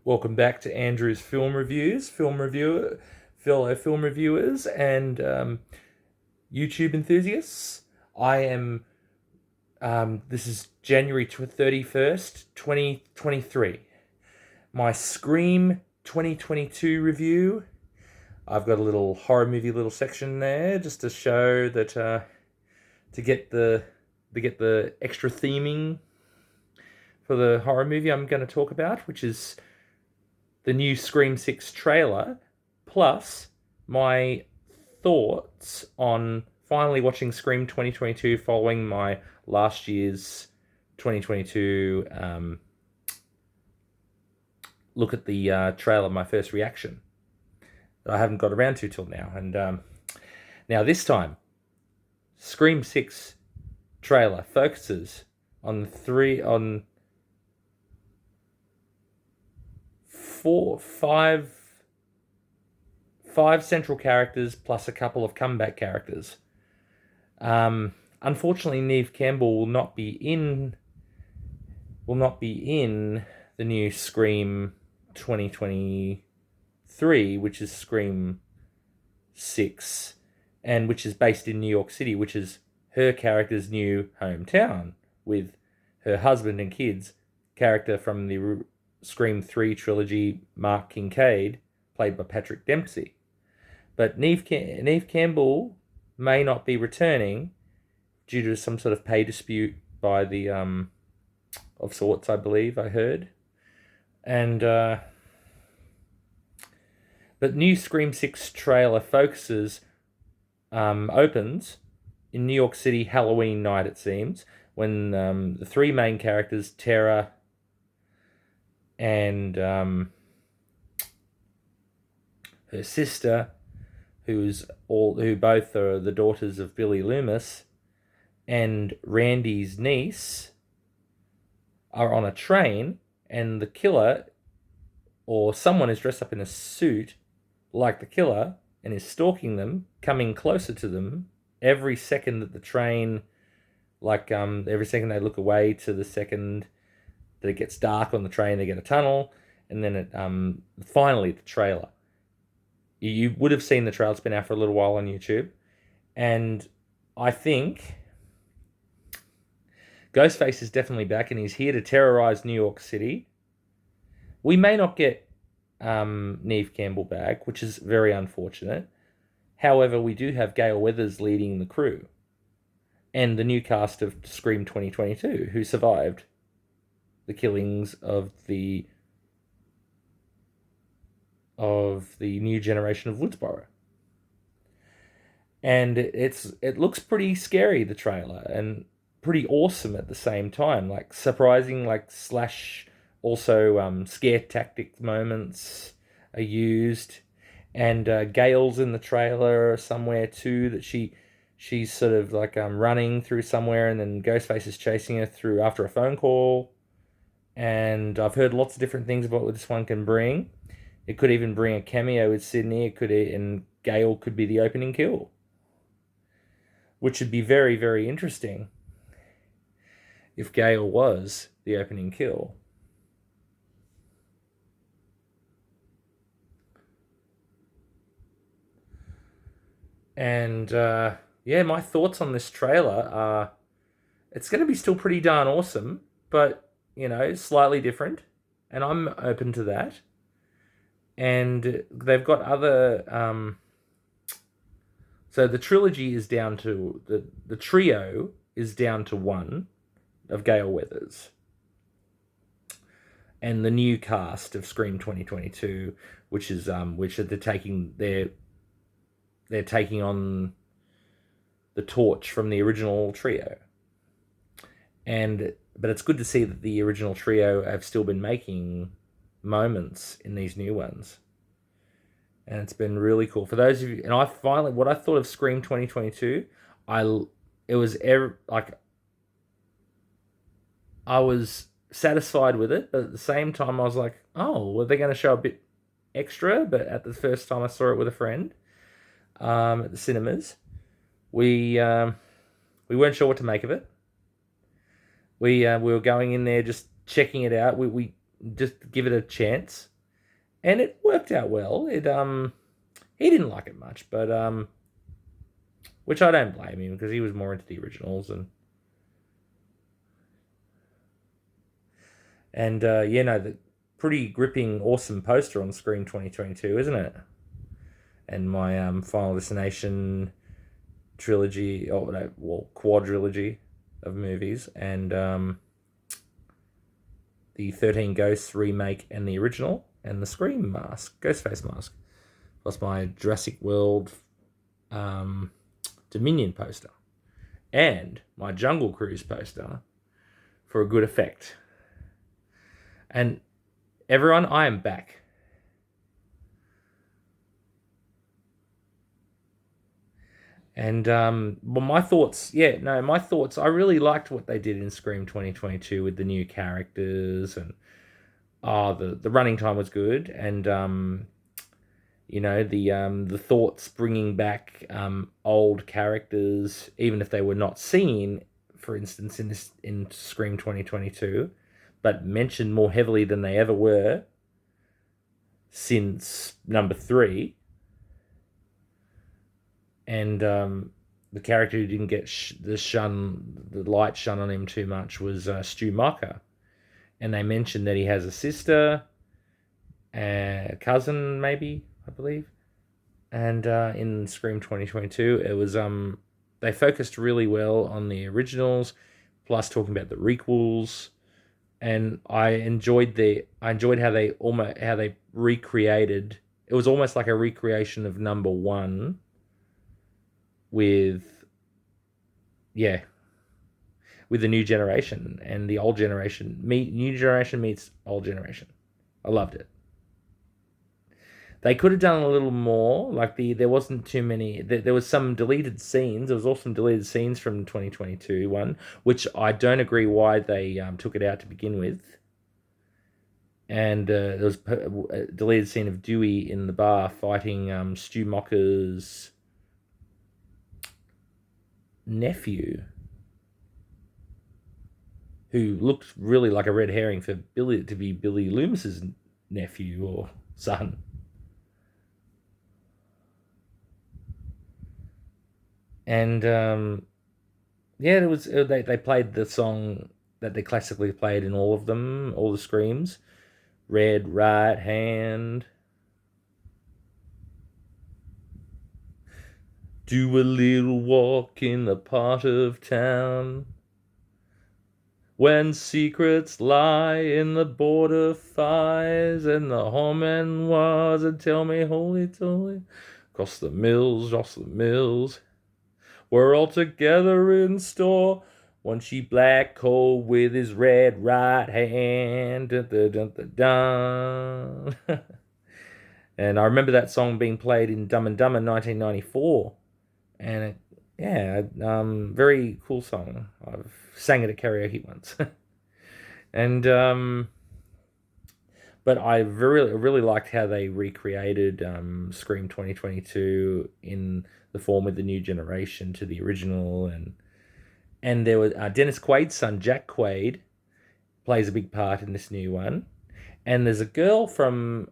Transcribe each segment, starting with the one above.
Welcome back to Andrew's Film Reviews, fellow film reviewers and YouTube enthusiasts. This is January 31st, 2023. My Scream 2022 review. I've got a little horror movie little section there just to show that, to get the extra theming for the horror movie I'm going to talk about, which is the new Scream 6 trailer, plus my thoughts on finally watching Scream 2022 following my last year's 2022 look at the trailer, my first reaction that I haven't got around to till now. And now this time, Scream 6 trailer focuses on five central characters plus a couple of comeback characters. Unfortunately, Neve Campbell will not be in the new Scream 2023, which is Scream 6, and which is based in New York City, which is her character's new hometown, with her husband and kids, character from the Scream 3 trilogy, Mark Kincaid, played by Patrick Dempsey. But Neve Campbell may not be returning due to some sort of pay dispute by the of sorts, I believe I heard. And but new Scream 6 trailer opens in New York City Halloween night, it seems, when the three main characters, Tara and her sister, who both are the daughters of Billy Loomis, and Randy's niece, are on a train, and the killer, or someone, is dressed up in a suit like the killer and is stalking them, coming closer to them every second that the train, every second they look away to the second that it gets dark on the train, they get a tunnel, and then finally the trailer. You would have seen the trailer. It's been out for a little while on YouTube, and I think Ghostface is definitely back, and he's here to terrorize New York City. We may not get Neve Campbell back, which is very unfortunate. However, we do have Gale Weathers leading the crew, and the new cast of Scream 2022, who survived the killings of the new generation of Woodsboro. And it looks pretty scary, the trailer, and pretty awesome at the same time, like surprising, like slash also scare tactic moments are used, and Gale's in the trailer somewhere too, that she's sort of like running through somewhere, and then Ghostface is chasing her through after a phone call. And I've heard lots of different things about what this one can bring. It could even bring a cameo with Sidney. And Gale could be the opening kill, which would be very, very interesting if Gale was the opening kill. And my thoughts on this trailer are, it's going to be still pretty darn awesome, but slightly different, and I'm open to that. And they've got other so the trilogy is down to the trio is down to one of Gale Weathers, and the new cast of Scream 2022, which is they're taking on the torch from the original trio. But it's good to see that the original trio have still been making moments in these new ones. And it's been really cool. For those of you, and what I thought of Scream 2022, I was satisfied with it, but at the same time I was like, oh, were they going to show a bit extra? But at the first time I saw it with a friend at the cinemas, we weren't sure what to make of it. We were going in there just checking it out. We just give it a chance. and it worked out well. He didn't like it much, but which I don't blame him because he was more into the originals and the pretty gripping, awesome poster on Scream 2022, isn't it? And my Final Destination trilogy, or no, well, quadrilogy of movies, and the 13 Ghosts remake and the original, and the Scream mask, Ghostface mask, plus my Jurassic World Dominion poster, and my Jungle Cruise poster for a good effect. And everyone, I am back. And well, my thoughts, I really liked what they did in Scream 2022 with the new characters, and the running time was good, and the thoughts bringing back old characters, even if they were not seen, for instance, in Scream 2022, but mentioned more heavily than they ever were since number 3. And the character who didn't get the light shone on him too much was Stu Macher. And they mentioned that he has a sister, a cousin, maybe, I believe. And in Scream 2022, it was they focused really well on the originals, plus talking about the requels. And I enjoyed how they recreated. It was almost like a recreation of number 1 with the new generation and the old generation. New generation meets old generation. I loved it. They could have done a little more. Like there wasn't too many. There was some deleted scenes. There was also some deleted scenes from 2022 one, which I don't agree why they took it out to begin with. And there was a deleted scene of Dewey in the bar fighting Stu Macher's nephew, who looked really like a red herring for Billy to be Billy Loomis's nephew or son. And it was they played the song that they classically played in all of them, all the Screams, Red Right Hand. Do a little walk in the part of town when secrets lie in the border fires and the homeland was, and tell me holy toly, across the mills, we're all together in store. One sheep black coal with his red right hand. Dun, dun, dun, dun, dun. And I remember that song being played in Dumb and Dumber 1994. And very cool song. I've sang it at karaoke once. And but I really liked how they recreated Scream 2022 in the form of the new generation to the original, and there was Dennis Quaid's son Jack Quaid plays a big part in this new one, and there's a girl from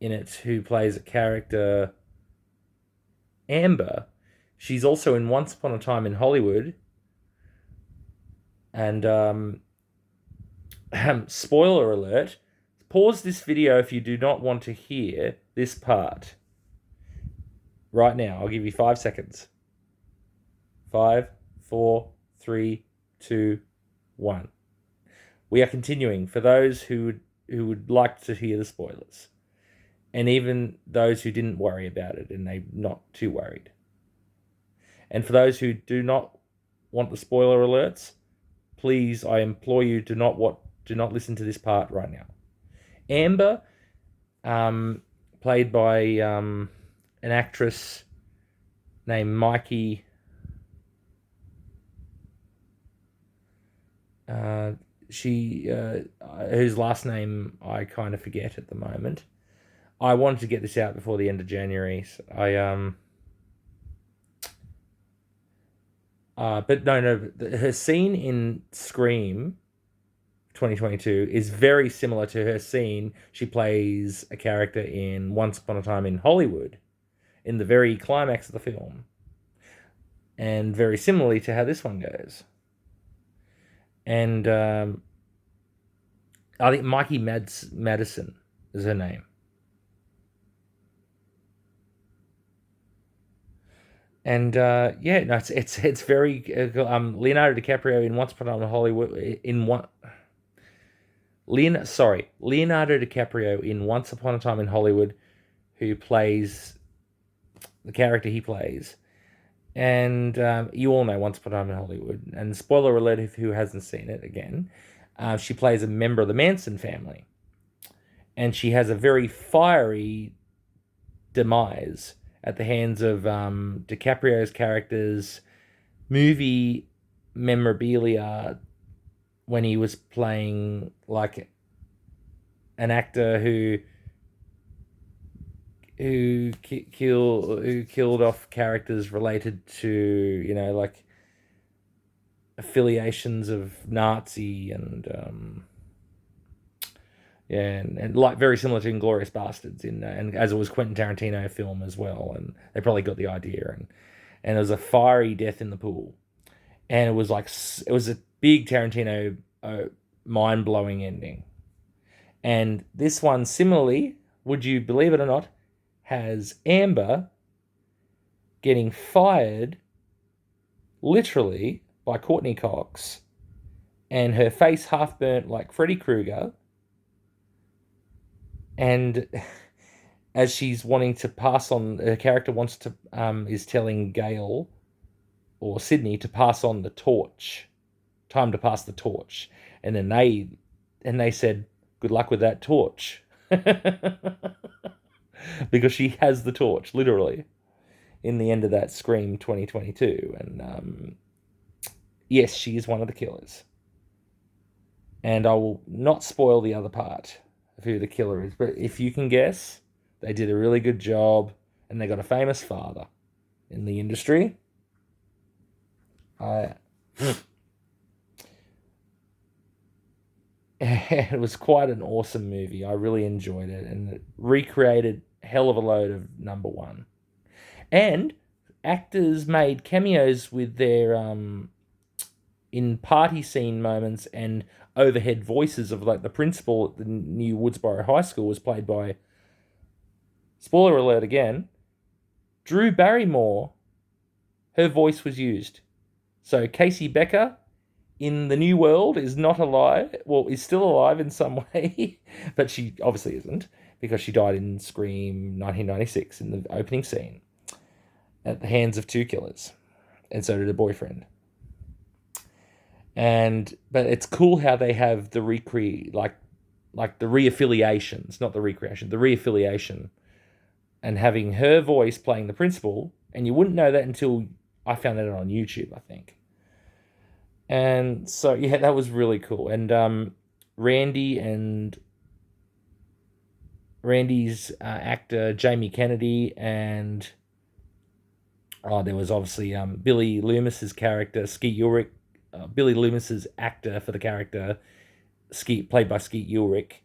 in it who plays a character, Amber. She's also in Once Upon a Time in Hollywood. And spoiler alert, pause this video if you do not want to hear this part. Right now, I'll give you 5 seconds. 5, 4, 3, 2, 1. We are continuing for those who would like to hear the spoilers. And even those who didn't worry about it and they're not too worried. And for those who do not want the spoiler alerts, please, I implore you, do not listen to this part right now. Amber, played by an actress named Mikey. Whose last name I kind of forget at the moment. I wanted to get this out before the end of January. So but no, her scene in Scream 2022 is very similar to her scene. She plays a character in Once Upon a Time in Hollywood in the very climax of the film, and very similarly to how this one goes. And I think Mikey Madison is her name. And yeah, no, it's very Leonardo DiCaprio in Once Upon a Time in Hollywood in one. Leonardo DiCaprio in Once Upon a Time in Hollywood, who plays the character he plays, and you all know Once Upon a Time in Hollywood. And spoiler alert if who hasn't seen it again, she plays a member of the Manson family, and she has a very fiery demise at the hands of DiCaprio's character's movie memorabilia when he was playing like an actor who killed off characters related to, you know, like affiliations of Nazi and yeah, and like very similar to Inglourious Bastards and as it was Quentin Tarantino film as well, and they probably got the idea, and there was a fiery death in the pool, and it was like it was a big Tarantino mind blowing ending, and this one similarly, would you believe it or not, has Amber getting fired literally by Courtney Cox, and her face half burnt like Freddy Krueger. And as she's wanting to pass on, her character wants to, is telling Gail or Sidney to pass on the torch, time to pass the torch. And then they said, good luck with that torch. Because she has the torch, literally, in the end of that Scream 2022. And yes, she is one of the killers. And I will not spoil the other part of who the killer is, but if you can guess, they did a really good job, and they got a famous father in the industry. It was quite an awesome movie. I really enjoyed it, and it recreated a hell of a load of number one. And actors made cameos with their in party scene moments, and overhead voices of like the principal at the new Woodsboro High School was played by, spoiler alert again, Drew Barrymore. Her voice was used. So Casey Becker in the new world is not alive. Well, is still alive in some way, but she obviously isn't, because she died in Scream 1996 in the opening scene at the hands of two killers, and so did her boyfriend. But it's cool how they have the like the reaffiliations, not the recreation, the reaffiliation, and having her voice playing the principal, and you wouldn't know that until I found that on YouTube, I think. And so yeah, that was really cool. And Randy's actor Jamie Kennedy, and there was obviously Billy Loomis's character Skeet Ulrich. Billy Loomis's actor for the character, played by Skeet Ulrich,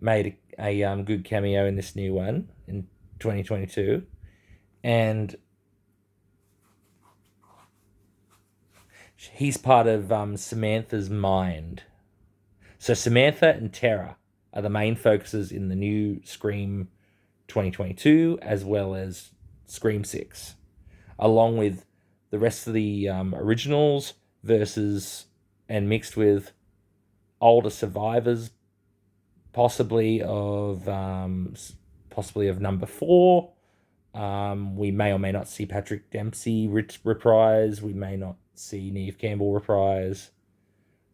made a good cameo in this new one in 2022. And he's part of Samantha's mind. So Samantha and Tara are the main focuses in the new Scream 2022, as well as Scream 6, along with the rest of the originals versus and mixed with older survivors, possibly of number 4. We may or may not see Patrick Dempsey reprise. We may not see Neve Campbell reprise,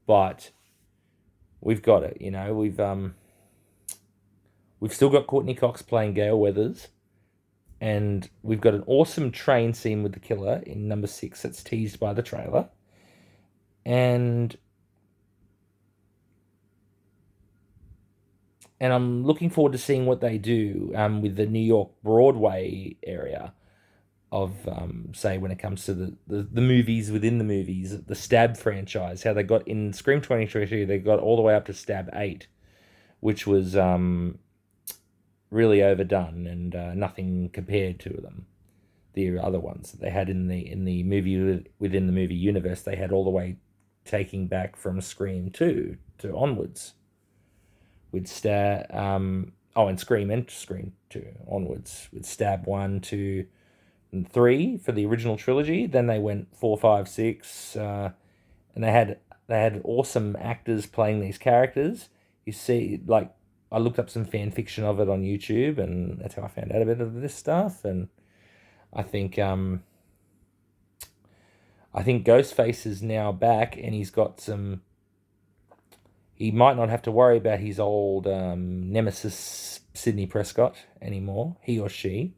but we've got it. You know, we've still got Courtney Cox playing Gail Weathers, and we've got an awesome train scene with the killer in number 6 that's teased by the trailer. And I'm looking forward to seeing what they do with the New York Broadway area, say, when it comes to the movies within the movies, the Stab franchise, how they got in Scream 2022, they got all the way up to Stab 8, which was really overdone and nothing compared to them. The other ones that they had in the movie, within the movie universe, they had all the way taking back from Scream 2 to onwards, with and Scream 2 onwards, with Stab 1, 2, and 3 for the original trilogy. Then they went 4, 5, 6, and they had awesome actors playing these characters. You see, like, I looked up some fan fiction of it on YouTube, and that's how I found out a bit of this stuff. And I think Ghostface is now back, and he's got some. He might not have to worry about his old nemesis Sidney Prescott anymore. He or she,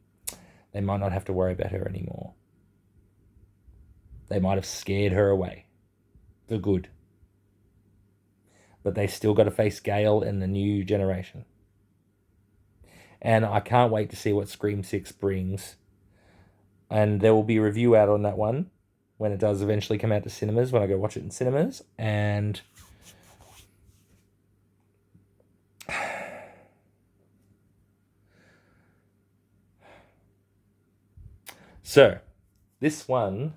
they might not have to worry about her anymore. They might have scared her away for good, but they still got to face Gale and the new generation. And I can't wait to see what Scream 6 brings. And there will be a review out on that one when it does eventually come out to cinemas, when I go watch it in cinemas. And so, this one,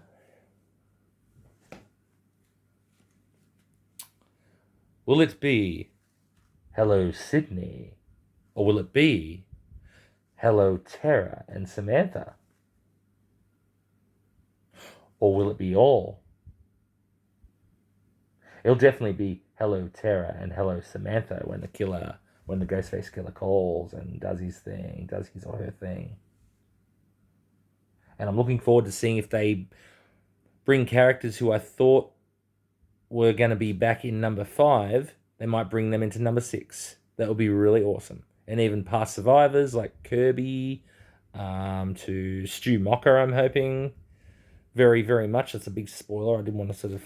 will it be Hello Sidney, or will it be Hello Tara and Samantha? Or will it be all? It'll definitely be Hello Tara and Hello Samantha when the Ghostface killer calls and does his thing, does his or her thing. And I'm looking forward to seeing if they bring characters who I thought were going to be back in number 5. They might bring them into number 6. That would be really awesome. And even past survivors like Kirby, to Stu Mocker, I'm hoping. Very, very much. That's a big spoiler. I didn't want to sort of...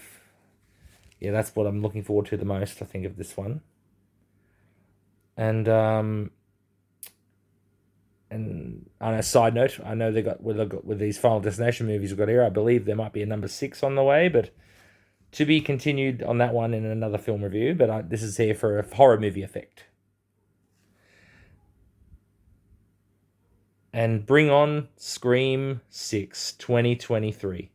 Yeah, that's what I'm looking forward to the most, I think, of this one. And on a side note, I know they got with these Final Destination movies we've got here, I believe there might be a number 6 on the way, but to be continued on that one in another film review. But this is here for a horror movie effect. And bring on Scream 6 2023.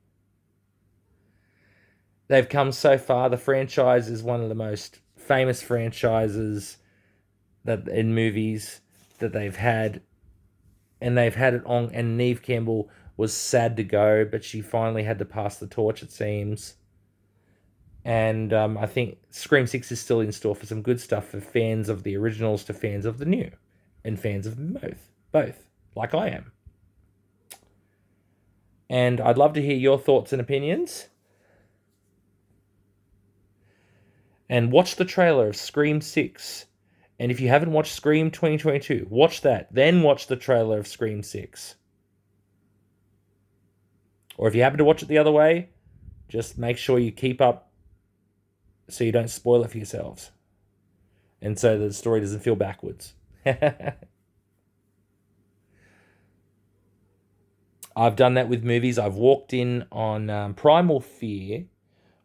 They've come so far. The franchise is one of the most famous franchises that in movies that they've had. And they've had it on, and Neve Campbell was sad to go, but she finally had to pass the torch, it seems. And I think Scream 6 is still in store for some good stuff for fans of the originals to fans of the new, and fans of both, like I am. And I'd love to hear your thoughts and opinions. And watch the trailer of Scream 6. And if you haven't watched Scream 2022, watch that. Then watch the trailer of Scream 6. Or if you happen to watch it the other way, just make sure you keep up so you don't spoil it for yourselves. And so the story doesn't feel backwards. I've done that with movies. I've walked in on Primal Fear,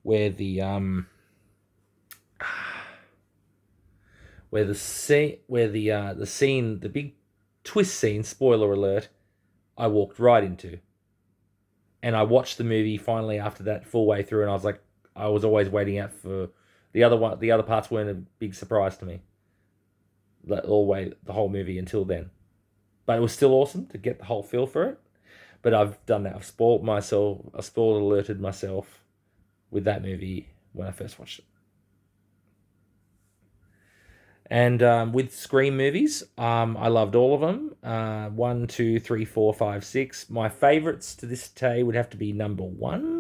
where the big twist scene, spoiler alert, I walked right into. And I watched the movie finally after that full way through, and I was like, I was always waiting out for the other one. The other parts weren't a big surprise to me. The whole movie until then. But it was still awesome to get the whole feel for it. But I've done that. I've spoiled alerted myself with that movie when I first watched it. And with Scream movies, I loved all of them. 1, 2, 3, 4, 5, 6. My favourites to this day would have to be number 1.